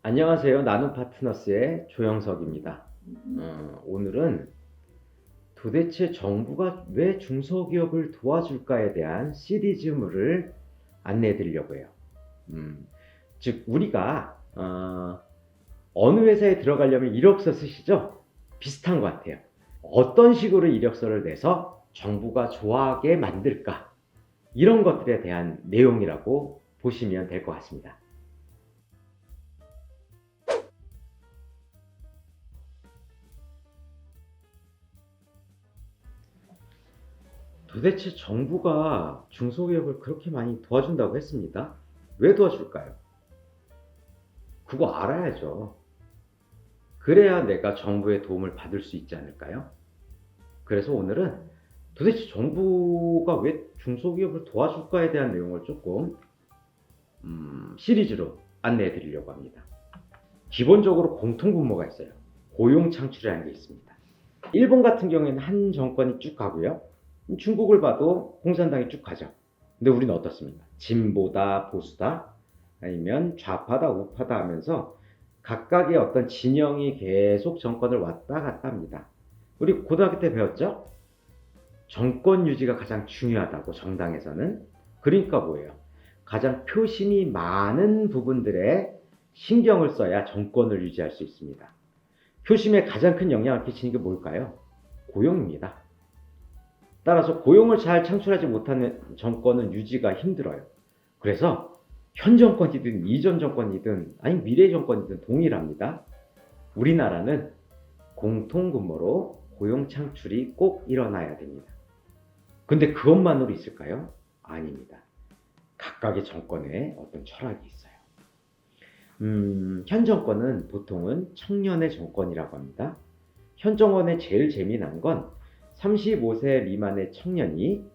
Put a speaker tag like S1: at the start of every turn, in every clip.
S1: 안녕하세요. 나눔 파트너스의 조영석입니다. 오늘은 도대체 정부가 왜 중소기업을 도와줄까에 대한 시리즈물을 안내해 드리려고 해요. 즉, 우리가 어느 회사에 들어가려면 이력서 쓰시죠? 비슷한 것 같아요. 어떤 식으로 이력서를 내서 정부가 좋아하게 만들까? 이런 것들에 대한 내용이라고 보시면 될 것 같습니다. 도대체 정부가 중소기업을 그렇게 많이 도와준다고 했습니다. 왜 도와줄까요? 그거 알아야죠. 그래야 내가 정부의 도움을 받을 수 있지 않을까요? 그래서 오늘은 도대체 정부가 왜 중소기업을 도와줄까에 대한 내용을 조금 시리즈로 안내해 드리려고 합니다. 기본적으로 공통분모가 있어요. 고용 창출이라는 게 있습니다. 일본 같은 경우에는 한 정권이 쭉 가고요. 중국을 봐도 공산당이 쭉 가죠. 근데 우리는 어떻습니까? 진보다 보수다 아니면 좌파다 우파다 하면서 각각의 어떤 진영이 계속 정권을 왔다 갔다 합니다. 우리 고등학교 때 배웠죠? 정권 유지가 가장 중요하다고, 정당에서는. 그러니까 뭐예요? 가장 표심이 많은 부분들에 신경을 써야 정권을 유지할 수 있습니다. 표심에 가장 큰 영향을 끼치는 게 뭘까요? 고용입니다. 따라서 고용을 잘 창출하지 못하는 정권은 유지가 힘들어요. 그래서 현 정권이든 이전 정권이든 아니 미래 정권이든 동일합니다. 우리나라는 공통분모로 고용 창출이 꼭 일어나야 됩니다. 근데 그것만으로 있을까요? 아닙니다. 각각의 정권에 어떤 철학이 있어요. 현 정권은 보통은 청년의 정권이라고 합니다. 현 정권의 제일 재미난 건 35세 미만의 청년이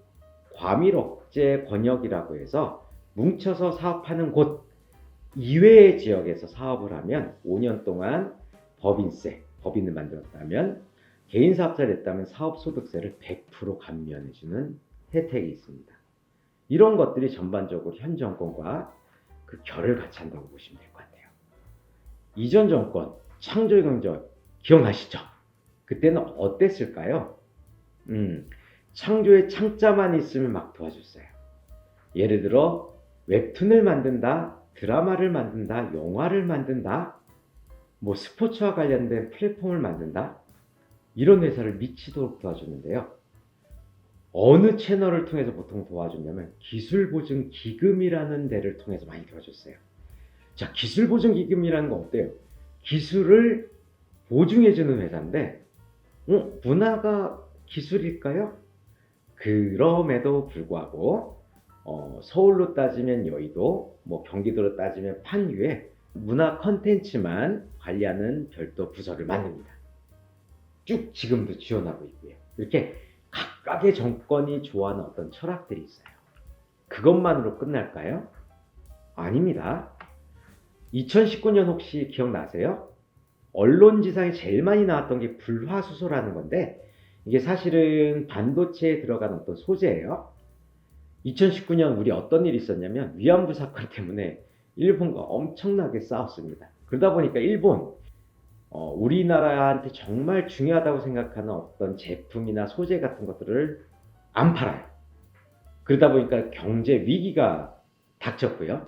S1: 과밀 억제 권역이라고 해서 뭉쳐서 사업하는 곳 이외의 지역에서 사업을 하면 5년 동안 법인을 만들었다면, 개인 사업자를 냈다면 사업소득세를 100% 감면해주는 혜택이 있습니다. 이런 것들이 전반적으로 현 정권과 그 결을 같이 한다고 보시면 될 것 같아요. 이전 정권 창조경제 기억나시죠? 그때는 어땠을까요? 창조의 창자만 있으면 막 도와줬어요. 예를 들어 웹툰을 만든다, 드라마를 만든다, 영화를 만든다, 뭐 스포츠와 관련된 플랫폼을 만든다, 이런 회사를 미치도록 도와줬는데요. 어느 채널을 통해서 보통 도와줬냐면 기술보증기금이라는 데를 통해서 많이 도와줬어요. 자, 기술보증기금이라는 건 어때요? 기술을 보증해주는 회사인데 문화가 기술일까요? 그럼에도 불구하고 서울로 따지면 여의도, 뭐 경기도로 따지면 판교에 문화 컨텐츠만 관리하는 별도 부서를 만듭니다. 쭉 지금도 지원하고 있고요. 이렇게 각각의 정권이 좋아하는 어떤 철학들이 있어요. 그것만으로 끝날까요? 아닙니다. 2019년 혹시 기억나세요? 언론지상에 제일 많이 나왔던 게 불화수소라는 건데, 이게 사실은 반도체에 들어간 어떤 소재예요. 2019년 우리 어떤 일이 있었냐면 위안부 사건 때문에 일본과 엄청나게 싸웠습니다. 그러다 보니까 일본, 우리나라한테 정말 중요하다고 생각하는 어떤 제품이나 소재 같은 것들을 안 팔아요. 그러다 보니까 경제 위기가 닥쳤고요.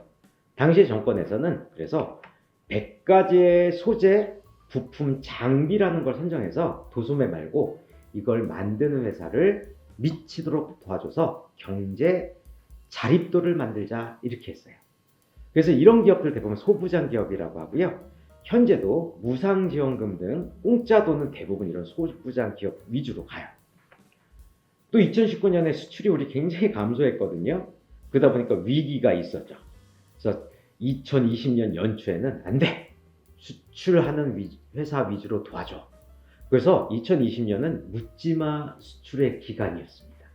S1: 당시 정권에서는 그래서 100가지의 소재, 부품, 장비라는 걸 선정해서 도소매 말고 이걸 만드는 회사를 미치도록 도와줘서 경제 자립도를 만들자, 이렇게 했어요. 그래서 이런 기업들 대부분 소부장 기업이라고 하고요. 현재도 무상지원금 등 공짜 돈은 대부분 이런 소부장 기업 위주로 가요. 또 2019년에 수출이 우리 굉장히 감소했거든요. 그러다 보니까 위기가 있었죠. 그래서 2020년 연초에는 안 돼, 수출하는 회사 위주로 도와줘. 그래서 2020년은 묻지마 수출의 기간이었습니다.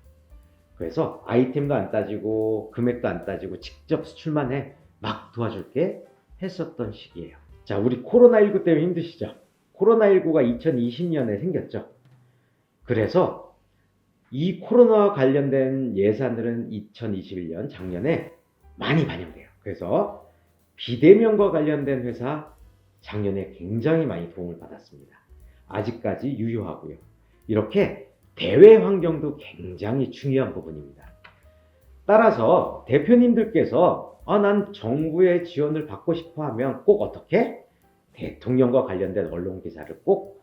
S1: 그래서 아이템도 안 따지고 금액도 안 따지고 직접 수출만 해, 막 도와줄게 했었던 시기예요. 자, 우리 코로나19 때문에 힘드시죠? 코로나19가 2020년에 생겼죠. 그래서 이 코로나와 관련된 예산들은 2021년 작년에 많이 반영돼요. 그래서 비대면과 관련된 회사 작년에 굉장히 많이 도움을 받았습니다. 아직까지 유효하고요. 이렇게 대외 환경도 굉장히 중요한 부분입니다. 따라서 대표님들께서 난 정부의 지원을 받고 싶어 하면 꼭 어떻게? 대통령과 관련된 언론 기사를 꼭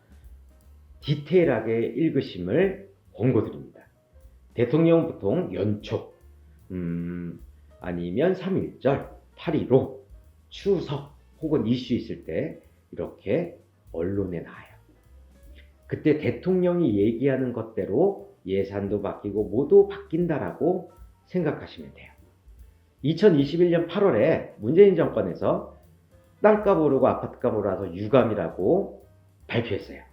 S1: 디테일하게 읽으심을 권고드립니다. 대통령은 보통 연초, 아니면 3.1절, 8.15, 추석 혹은 이슈 있을 때 이렇게 언론에 나와요. 그때 대통령이 얘기하는 것대로 예산도 바뀌고 모두 바뀐다라고 생각하시면 돼요. 2021년 8월에 문재인 정권에서 땅값 오르고 아파트값 오르서 유감이라고 발표했어요.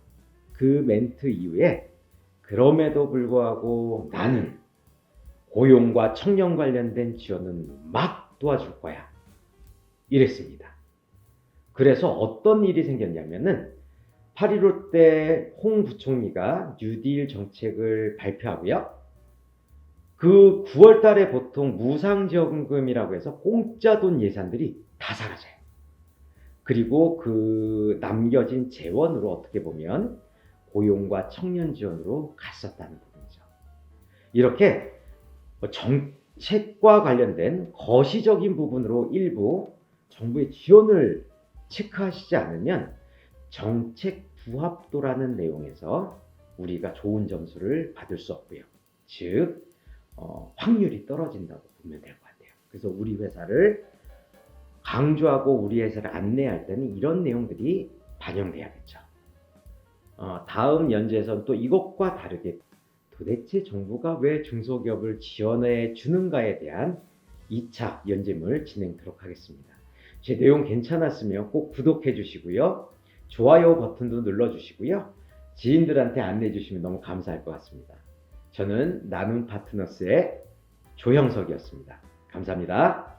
S1: 그 멘트 이후에 그럼에도 불구하고 나는 고용과 청년 관련된 지원은 막 도와줄 거야. 이랬습니다. 그래서 어떤 일이 생겼냐면은 8.15 때 홍 부총리가 뉴딜 정책을 발표하고요. 그 9월 달에 보통 무상지원금이라고 해서 공짜 돈 예산들이 다 사라져요. 그리고 그 남겨진 재원으로 어떻게 보면 고용과 청년 지원으로 갔었다는 부분이죠. 이렇게 정책과 관련된 거시적인 부분으로 일부 정부의 지원을 체크하시지 않으면 정책 부합도라는 내용에서 우리가 좋은 점수를 받을 수 없고요. 즉 확률이 떨어진다고 보면 될 것 같아요. 그래서 우리 회사를 강조하고 우리 회사를 안내할 때는 이런 내용들이 반영돼야겠죠. 다음 연재에서는 또 이것과 다르게 도대체 정부가 왜 중소기업을 지원해 주는가에 대한 2차 연재물 진행하도록 하겠습니다. 제 내용 괜찮았으면 꼭 구독해 주시고요. 좋아요 버튼도 눌러 주시고요. 지인들한테 안내해 주시면 너무 감사할 것 같습니다. 저는 나눔 파트너스의 조형석이었습니다. 감사합니다.